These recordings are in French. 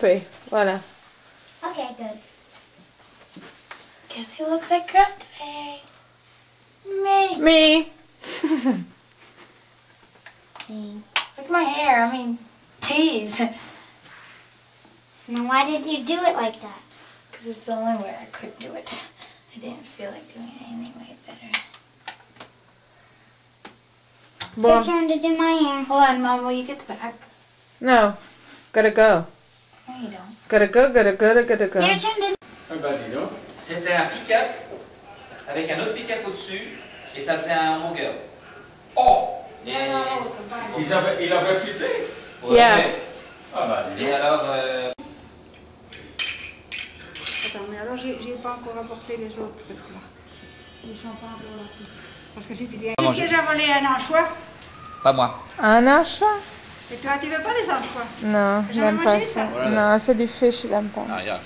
Voilà. Okay, good. Guess who looks like crap today? Me. Me. Me. Look at my hair. I mean, tease. Now, why did you do it like that? Because it's the only way I could do it. I didn't feel like doing anything way better. Bon. Your turn to do my hair. Hold on, Mom. Will you get the bag? No. Gotta go. No, you don't. Gotta go, gotta go, gotta go. Your turn to... Ah bah dis donc. C'était un pick-up avec un autre pick-up au-dessus et ça faisait un hamburger. Oh, Et, il avait flippé. Yeah. Ah bah dis Et donc. alors, Attends, mais alors j'ai pas encore apporté les autres trucs là. Ils sont pas encore là. Parce que si tu viens... Est-ce que j'ai volé un anchois? pas moi. Un achat? Et toi, tu veux pas des anchois? Non, Jamais j'aime pas mangé ça. ça? Voilà. Non, c'est du fish, je l'aime pas. Ah, regarde.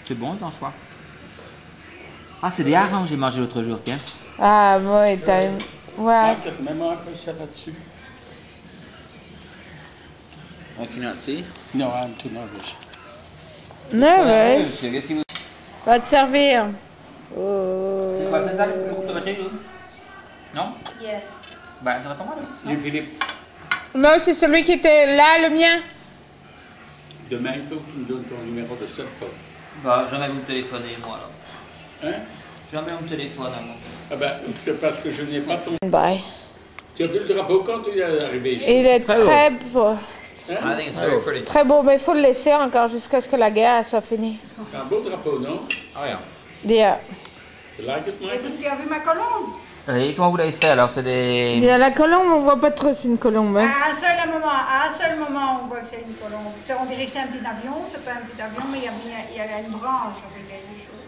C'est bon, c'est un choix. Ah, c'est des harengs que j'ai mangé l'autre jour, tiens. Ah, ouais, t'as... Ouais. Ah, peut-être même un peu ça là-dessus. On cannot see. No, I'm too nervous. Nervous. Qu'est-ce qui vous... Va te servir. C'est Oh. quoi, c'est ça le couteau battu, non? Yes. Bah, t'en as pas moi, là? Et Philippe, Non, c'est celui qui était là, le mien. demain, il faut que tu me donnes ton numéro de téléphone. Bah, jamais vous me téléphonez, moi, là. Hein? Jamais on me téléphone, à moi. Ah ben, c'est parce que je n'ai pas ton... Bye. Tu as vu le drapeau quand tu es arrivé ici? Il est Très très beau. I think it's very pretty. Très beau, mais il faut le laisser encore jusqu'à ce que la guerre soit finie. Un beau drapeau, non? Ah, yeah. Yeah. You like it, Mike? Écoute, tu as vu ma colombe? Et comment vous l'avez fait, alors? C'est Il y des... a la colombe, on voit pas trop si c'est une colombe. Hein. À un seul moment, on voit que c'est une colombe. On dirait que c'est un petit avion, c'est pas un petit avion, mais il y a une branche avec quelque chose.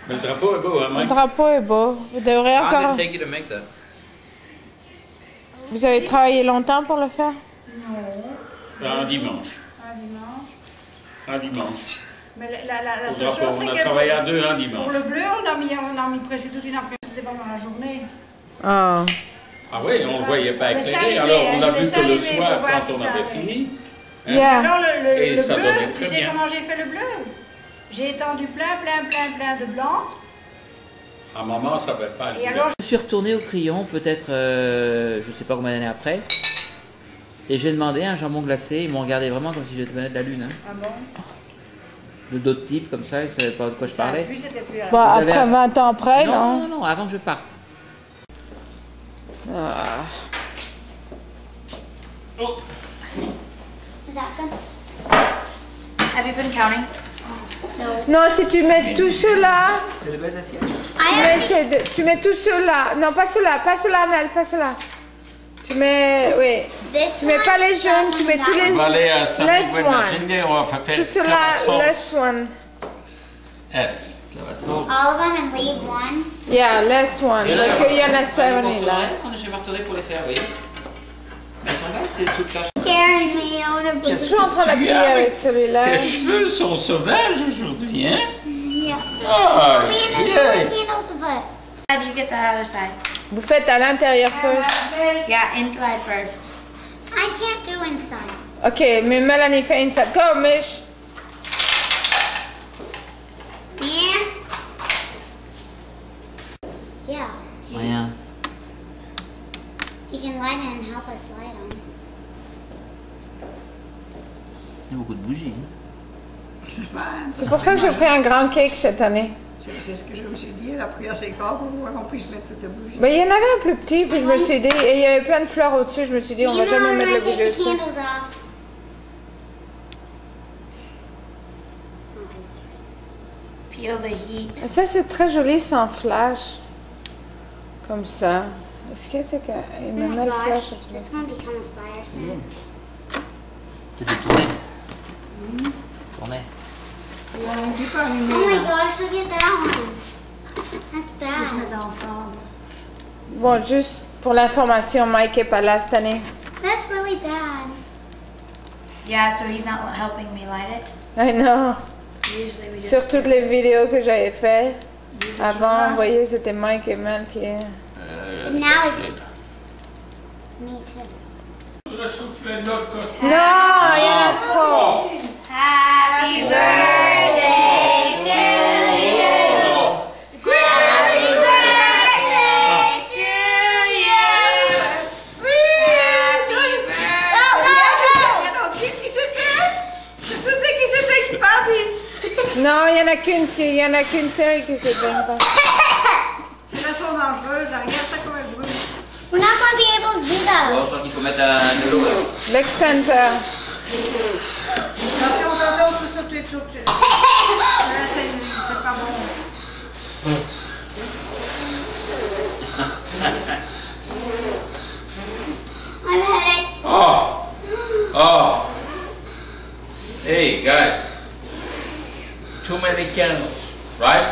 Mais le drapeau est beau, hein, Le Mike? drapeau est beau. Vous devrez How did encore... it take you to make that? Vous avez travaillé longtemps pour le faire? Non. Un dimanche. Un dimanche. Un dimanche. Mais la Au seule drapeau, chose, c'est on a que travaillé à deux un pour dimanche. le bleu, on a mis presque toute une après-midi, c'était pas dans la journée. Ah. Ah oui, on ne le voyait pas Je laissais éclairé, allumer, alors on je a vu laissais que le allumer soir, pour voir quand si on ça avait allait. fini, hein, Yeah. Alors Et le ça bleu, donnait tu très sais bien. comment j'ai fait le bleu? J'ai étendu plein de blanc. à maman, ça ne va pas. Et alors, Je suis retourné au crayon, peut-être, je sais pas combien d'années après. Et j'ai demandé un jambon glacé. Ils m'ont regardé vraiment comme si j'étais de la lune. Hein. ah bon? De d'autres types comme ça, ils savaient pas de quoi je parlais. Lui, c'était plus à Bah, Vous avez après un- 20 ans après, non? Non, avant que je parte. Ah. Is that good? Have you been counting? Non, si tu mets tout cela, C'est de belles assiettes. tu mets tout cela. Non, pas cela, Mel, pas cela. Tu mets, oui. This Tu mets one, pas les jaunes, that tu one, mets tous that les... On va aller à Less Saint-Miguel one. on va faire Tout cela, less one. S. All of them and leave one. Yeah, less one. Parce qu'il y en a 70 là. Je vais me retourner pour les faire, oui. Mais elles sont belles, c'est tout caché. Scaring me, I wanna Je be... suis en train d'appuyer avec celui-là. Tes cheveux sont sauvages aujourd'hui, hein? Yeah. Ah, We in the yeah. candles to put. How do you get the other side? Vous faites à l'intérieur first. Yeah, inside first. I can't do inside. Ok, mais Mélanie fait inside. Go, Mish. Yeah. Yeah. Rien. You can light it and help us light them. Il y a beaucoup de bougies. C'est pour ça que j'ai pris un grand cake cette année. C'est ce que je me suis dit, elle a pris assez grand pour pouvoir qu'on puisse mettre toutes les bougies. Ben, il y en avait un plus petit, puis je me suis dit, et il y avait plein de fleurs au-dessus, je me suis dit, on va You know, jamais I'm mettre gonna le take bougie the dessus. candles off. Feel the heat. Et ça, c'est très joli sans flash. Comme ça. Est-ce que c'est qu'il Oh me met my le gosh, flash? it's gonna become a fire soon. C'était tourné. Tourné. Oh my gosh, look at that one. That's Ils se mettent bad. ensemble. Bon, juste pour l'information, Mike est pas là cette année. That's really bad. Yeah, so he's not helping me light it. I know. Usually we just... Sur toutes les vidéos que j'avais fait avant, vous voyez, c'était Mike et Mel qui... Now it's me too. Le soufflet de l'autre côté. Non, il y en a trop. Happy birthday to you. Happy birthday to you. Happy birthday. Alors, qui c'était? Je doutais qui c'était qui parlait. Non, il y en a qu'une série qui se donne pas. C'est la sauce dangereuse, là. Regarde ça comme elle brûle. We're not going to be able to do Bon, that. je crois qu'il faut mettre de l'eau. L'extincteur. Attention, on peut sauter, sauter. Là, c'est pas bon. I have a headache. Oh! Oh! Hey, guys. Too many candles, right?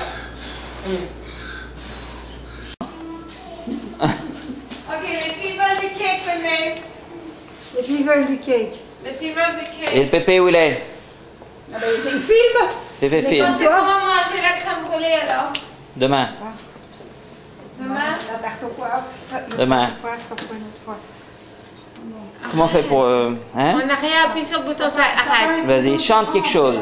Ok, les filles veulent du cake, bébé. Les filles veulent du cake. Les filles veulent du Et cake. le pépé où il est? Ah ben, il filme. Pépé Mais filme. quand c'est comment manger la crème brûlée alors? Demain. Demain? La tarte au poivre. Demain. La tarte au poivre sera pour une autre fois. Comment on fait pour... On hein? n'a rien appuyé sur le bouton, ça arrête. Vas-y, chante quelque chose.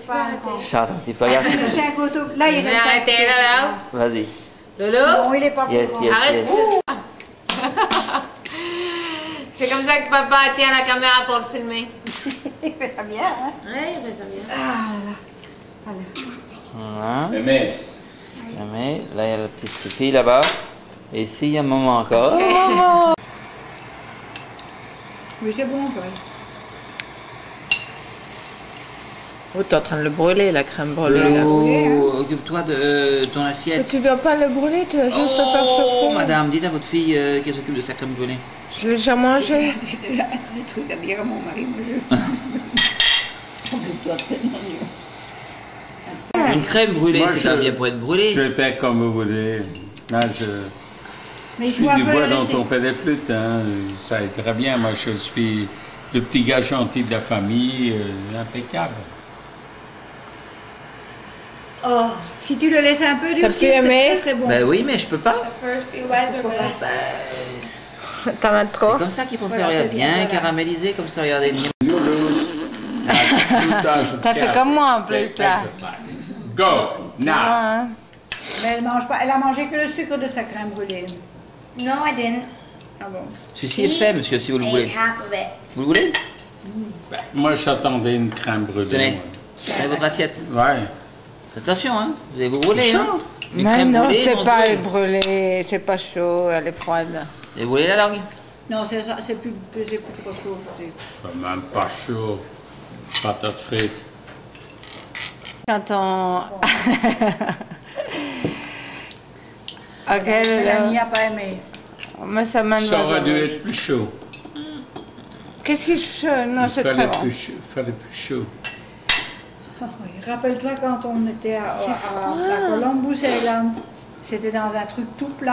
Tu vas arrêter. Chante un petit peu, regarde. J'ai un gâteau. Là, il Mais reste un arrêtez petit peu. là, là. Vas-y. Lolo? Non, il est pas Yes, pour yes, Arrête. yes. C'est comme ça que papa tient la caméra pour le filmer. Il fait ça bien, hein? Oui, il fait ça bien. Ah là là. Voilà. Mais, Mais là, il y a la petite fille là-bas. Et ici, il y a maman encore. Oui, c'est bon, Paul. Oh, t'es en train de le brûler, la crème brûlée. là. Oh, occupe-toi de ton assiette. Tu dois pas le brûler, tu vas juste le faire chauffer. Oh, madame, dites à votre fille qu'elle s'occupe de sa crème brûlée. Je l'ai déjà mangé. C'est là, des trucs à dire à mon mari, moi je. Une crème brûlée, Moi, c'est je- quand même bien pour être brûlée. je vais faire comme vous voulez. Là, Mais je il suis faut un du peu bois le dont laisser. on fait des flûtes. Hein. Ça est très bien. Moi, je suis le petit gars gentil de la famille, impeccable. Oh, Si tu le laisses un peu T'as durcir, pu c'est aimer? très très bon. Ben oui, mais je peux pas. first few bites are good. T'en as trop? C'est comme ça qu'il faut Voilà, faire, c'est regarde, bien, bien voilà. caramélisé, comme ça, regardez. T'as fait comme moi en plus là. Go, now. Hein? Mais elle mange pas. Elle a mangé que le sucre de sa crème brûlée. No, I didn't. Ah bon? Celui-ci est fait, monsieur, si vous le voulez. Ate half of it. Vous le voulez? Ben, moi, j'attendais une crème brûlée. Tenez. Allez, votre assiette. moi. Ouais. Attention, hein. Vous allez vous brûler, hein. Une Mais crème non, brûlée, c'est on pas se brûle. brûlé, c'est pas chaud, elle est froide. Et vous voulez la langue? Non, c'est ça, c'est plus trop chaud. Pas même pas chaud. Patates frites. Quand on... Ok, Mélanie là. n'a pas aimé. Mais ça m'a Ça aurait dû être plus chaud. Qu'est-ce qui se... Non, c'est très bon. Fallait plus chaud. Oh, oui. Rappelle-toi quand on était à Columbus Island, c'était dans un truc tout plat.